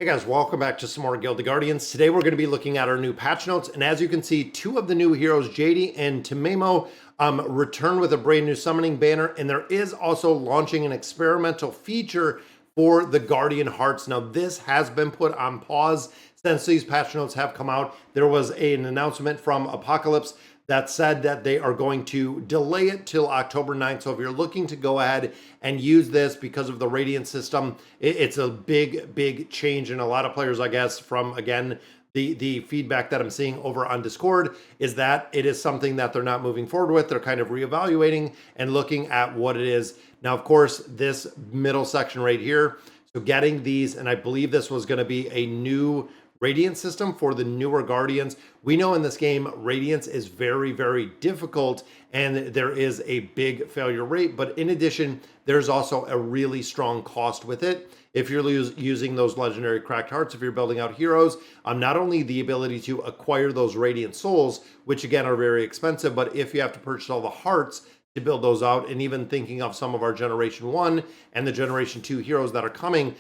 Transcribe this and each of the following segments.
Hey guys, welcome back to some more Guild of Guardians. Today we're going to be looking at our new patch notes, and as you can see, two of the new heroes, JD and Tamemo, return with a brand new summoning banner, and there is also launching an experimental feature for the Guardian Hearts. Now this has been put on pause since these patch notes have come out. There was an announcement from Apocalypse that said that they are going to delay it till October 9th. So if you're looking to go ahead and use this because of the Radiant system, it's a big change. And a lot of players, I guess, from, again, the feedback that I'm seeing over on Discord is that it is something that they're not moving forward with. They're kind of reevaluating and looking at what it is. Now, of course, this middle section right here, so getting these, and I believe this was going to be a new Radiant system for the newer Guardians. We know in this game, Radiance is very difficult and there is a big failure rate, but in addition, there's also a really strong cost with it. If you're using those legendary cracked hearts, if you're building out heroes, not only the ability to acquire those Radiant souls, which again are very expensive, but if you have to purchase all the hearts to build those out, and even thinking of some of our Generation 1 and the Generation 2 heroes that are coming,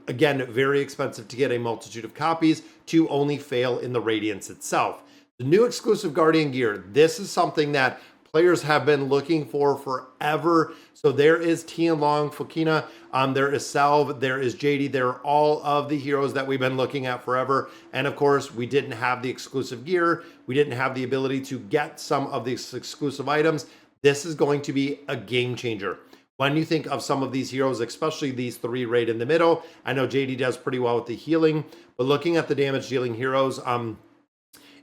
again, very expensive to get a multitude of copies to only fail in the Radiance itself. The new exclusive Guardian gear, this is something that players have been looking for forever. So there is Tianlong, Fukina, there is Salve, there is JD, there are all of the heroes that we've been looking at forever. And of course, we didn't have the exclusive gear. We didn't have the ability to get some of these exclusive items. This is going to be a game changer. When you think of some of these heroes, especially these three right in the middle, I know JD does pretty well with the healing, but looking at the damage dealing heroes,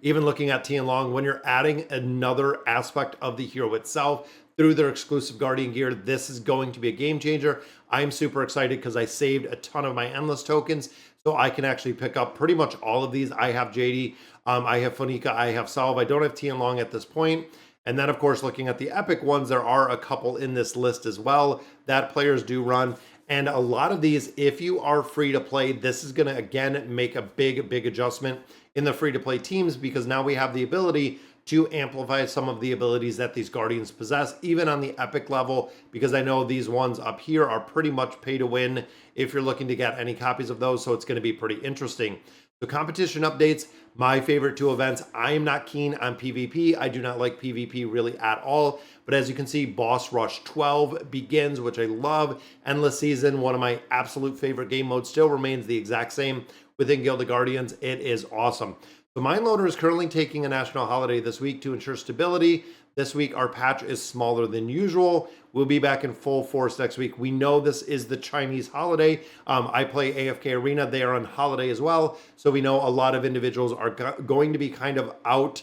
even looking at Tianlong, when you're adding another aspect of the hero itself through their exclusive Guardian gear, this is going to be a game changer. I'm super excited because I saved a ton of my endless tokens, so I can actually pick up pretty much all of these. I have JD, I have Funika, I have Salve. I don't have Tianlong at this point. And then, of course, looking at the epic ones, there are a couple in this list as well that players do run. And a lot of these, if you are free to play, this is going to, again, make a big adjustment in the free to play teams, because now we have the ability to amplify some of the abilities that these Guardians possess, even on the epic level, because I know these ones up here are pretty much pay to win if you're looking to get any copies of those. So it's going to be pretty interesting. So competition updates, my favorite two events. I am not keen on PvP. I do not like PvP really at all. But as you can see, Boss Rush 12 begins, which I love. Endless Season, one of my absolute favorite game modes, still remains the exact same within Guild of Guardians. It is awesome. The Mindloader is currently taking a national holiday this week to ensure stability. This week, our patch is smaller than usual. We'll be back in full force next week. We know this is the Chinese holiday. I play AFK Arena. They are on holiday as well. So we know a lot of individuals are going to be kind of out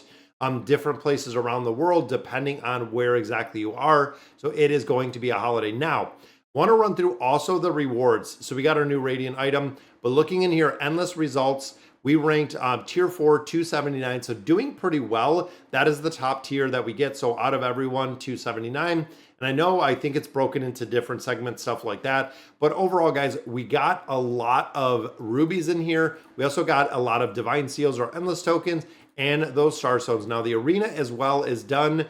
different places around the world, depending on where exactly you are. So it is going to be a holiday. Now, want to run through also the rewards. So we got our new Radiant item, but looking in here, endless results. We ranked tier 4, 279, so doing pretty well. That is the top tier that we get. So out of everyone, 279. And I think it's broken into different segments, stuff like that. But overall, guys, we got a lot of rubies in here. We also got a lot of divine seals or endless tokens and those star stones. Now the arena as well is done.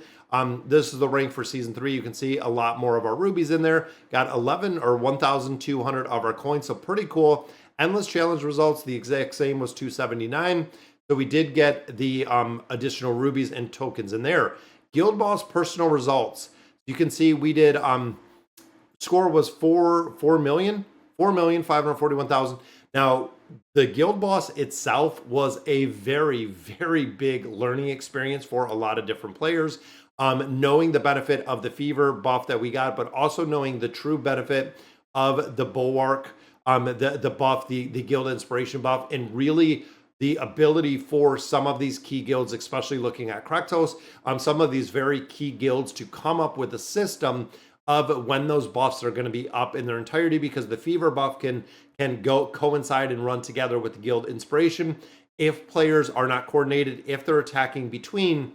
This is the rank for season 3. You can see a lot more of our rubies in there. Got 11 or 1,200 of our coins, so pretty cool. Endless challenge results, the exact same, was 279. So we did get the additional rubies and tokens in there. Guild Boss personal results. You can see we did, score was 4,541,000. Now, the Guild Boss itself was a very big learning experience for a lot of different players. Knowing the benefit of the fever buff that we got, but also knowing the true benefit of the Bulwark, the buff, the guild inspiration buff, and really the ability for some of these key guilds, especially looking at Kraktos, some of these very key guilds to come up with a system of when those buffs are going to be up in their entirety, because the fever buff can go coincide and run together with the guild inspiration if players are not coordinated, if they're attacking between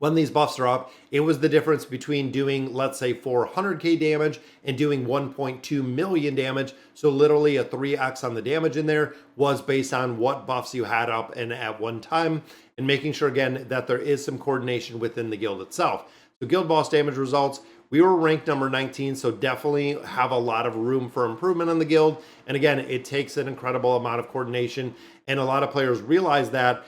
when these buffs are up, it was the difference between doing, let's say, 400k damage and doing 1.2 million damage. So literally a 3x on the damage in there was based on what buffs you had up and at one time, and making sure again that there is some coordination within the guild itself. So guild boss damage results, we were ranked number 19, so definitely have a lot of room for improvement on the guild. And again, it takes an incredible amount of coordination, and a lot of players realize that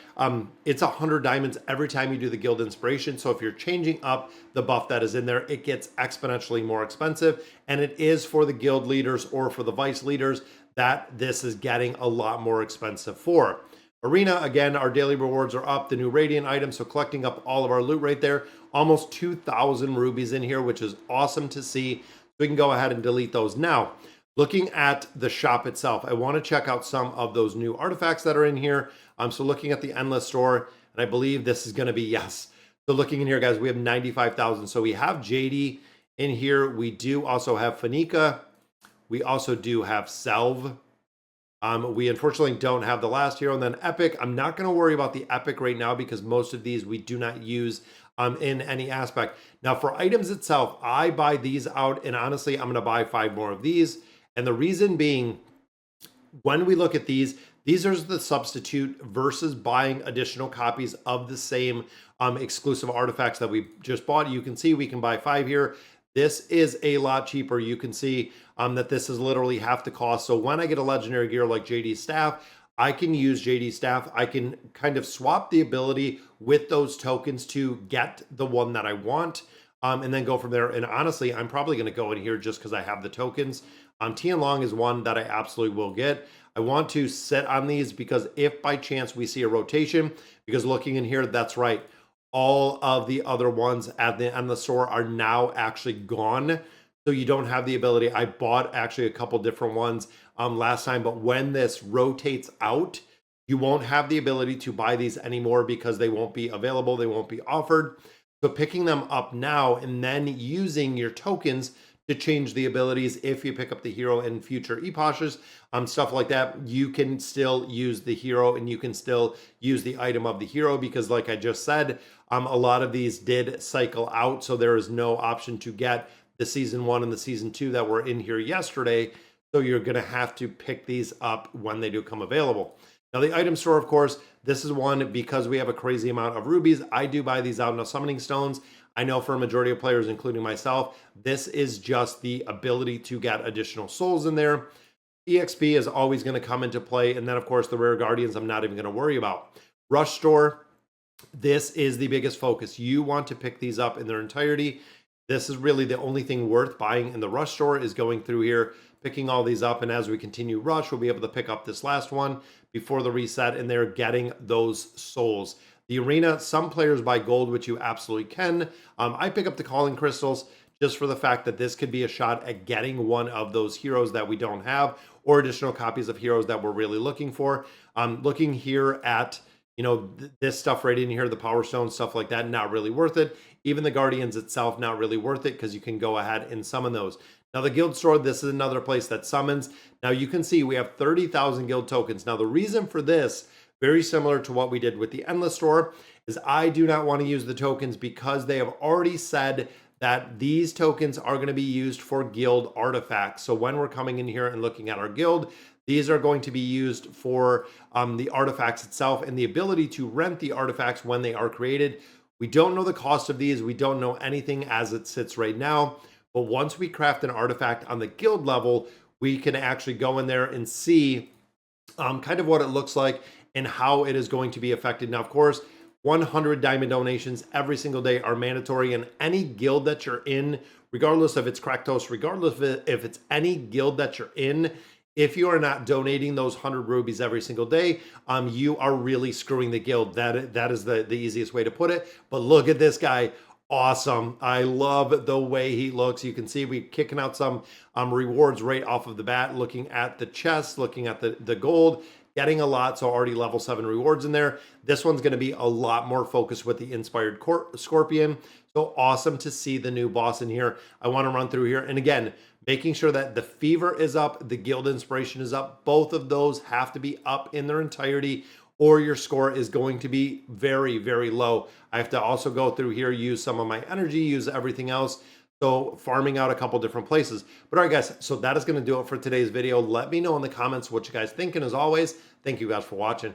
it's 100 diamonds every time you do the guild inspiration. So if you're changing up the buff that is in there, it gets exponentially more expensive, and it is for the guild leaders or for the vice leaders that this is getting a lot more expensive for. Arena, again, our daily rewards are up, the new Radiant items, so collecting up all of our loot right there. Almost 2,000 rubies in here, which is awesome to see. We can go ahead and delete those. Now, looking at the shop itself, I want to check out some of those new artifacts that are in here. So looking at the endless store, and I believe this is going to be yes. So looking in here, guys, we have 95,000. So we have JD in here. We do also have Fanika. We also do have Selv. We unfortunately don't have the last hero. And then Epic, I'm not going to worry about the Epic right now because most of these we do not use in any aspect. Now for items itself, I buy these out, and honestly, I'm going to buy 5 more of these. And the reason being, when we look at these are the substitute versus buying additional copies of the same exclusive artifacts that we just bought. You can see we can buy 5 here. This is a lot cheaper. You can see that this is literally half the cost. So when I get a legendary gear like JD Staff, I can use JD Staff. I can kind of swap the ability with those tokens to get the one that I want, and then go from there. And honestly, I'm probably going to go in here just because I have the tokens. Tian Long is one that I absolutely will get. I want to sit on these because if by chance we see a rotation, because looking in here, that's right, all of the other ones at the end of the store are now actually gone. So you don't have the ability. I bought actually a couple different ones last time, but when this rotates out, you won't have the ability to buy these anymore because they won't be available. They won't be offered. So picking them up now and then using your tokens to change the abilities. If you pick up the hero in future epoches, stuff like that, you can still use the hero and you can still use the item of the hero, because like I just said, a lot of these did cycle out. So there is no option to get the season 1 and the season 2 that were in here yesterday. So you're going to have to pick these up when they do come available. Now the item store, of course, this is one because we have a crazy amount of rubies. I do buy these out. Now summoning stones, I know for a majority of players, including myself, this is just the ability to get additional souls in there. EXP is always going to come into play. And then, of course, the rare guardians, I'm not even going to worry about. Rush store, this is the biggest focus. You want to pick these up in their entirety. This is really the only thing worth buying in the Rush store, is going through here, picking all these up. And as we continue Rush, we'll be able to pick up this last one before the reset, and they're getting those souls. The arena, some players buy gold, which you absolutely can. I pick up the calling crystals just for the fact that this could be a shot at getting one of those heroes that we don't have, or additional copies of heroes that we're really looking for. Looking here at, this stuff right in here, the power stone, stuff like that, not really worth it. Even the guardians itself, not really worth it, because you can go ahead and summon those. Now the guild store, this is another place that summons. Now you can see we have 30,000 guild tokens. Now the reason for this, very similar to what we did with the endless store, is I do not want to use the tokens because they have already said that these tokens are going to be used for guild artifacts. So when we're coming in here and looking at our guild, these are going to be used for the artifacts itself and the ability to rent the artifacts when they are created. We don't know the cost of these. We don't know anything as it sits right now. But once we craft an artifact on the guild level, we can actually go in there and see kind of what it looks like and how it is going to be affected. Now, of course, 100 diamond donations every single day are mandatory, and any guild that you're in, regardless if it's Cracktos, regardless if it's any guild that you're in, if you are not donating those 100 rubies every single day, you are really screwing the guild. That is the easiest way to put it. But look at this guy. Awesome. I love the way he looks. You can see we kicking out some rewards right off of the bat, looking at the chest, looking at the gold, getting a lot. So already level 7 rewards in there. This one's going to be a lot more focused with the inspired scorpion. So awesome to see the new boss in here. I want to run through here. And again, making sure that the fever is up, the guild inspiration is up. Both of those have to be up in their entirety, or your score is going to be very, very low. I have to also go through here, use some of my energy, use everything else. So farming out a couple different places. But all right, guys, so that is going to do it for today's video. Let me know in the comments what you guys think. And as always, thank you guys for watching.